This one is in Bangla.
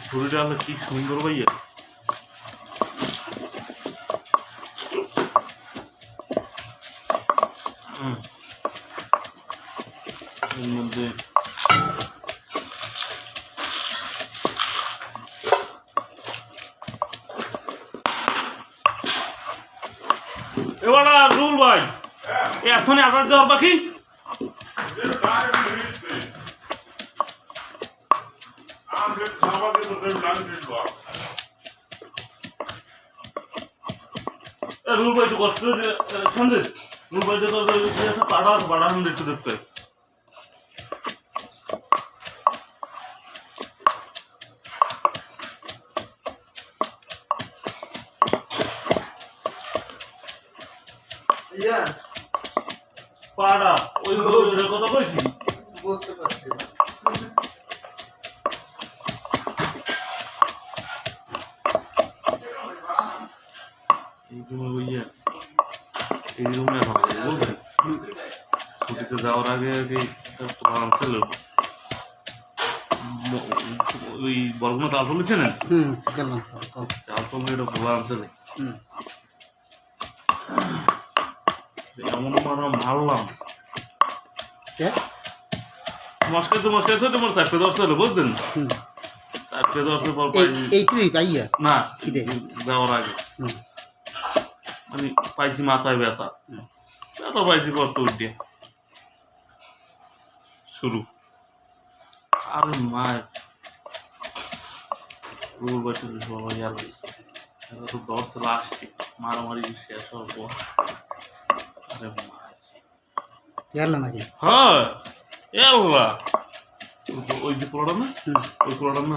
ছুরিটা হলো কি সুন্দর ভাইয়া। এর মধ্যে এবার রুল ভাই এখনই আদার দেওয়ার বাকি রুল ভাই একটু কষ্ট সন্দেহ রুল ভাই পাড়া পাড়া একটু দেখতে পাড়া ওই কথা কইছি বুঝতে পারছি ছুটিতে যাওয়ার আগে ছিল ওই বরগুনা তাল চলেছে না তাল চললে এটা ভোলা আনছিল এমন মারলাম মস্কাই তোমার চারটে দশ ছিল বুঝলেন চারটে দশের পর না যাওয়ার আগে আমি পাইছি মাথায় ব্যথা পাইছি কষ্ট উঠে শুরু আরে মায়ের সবাই আর তো 10 লাস্টে মারামারি শেষ হওয়ার পর আরে মায়ের নাকি হ্যাঁ ওই যে পোলাটা না ওই পোলাটা না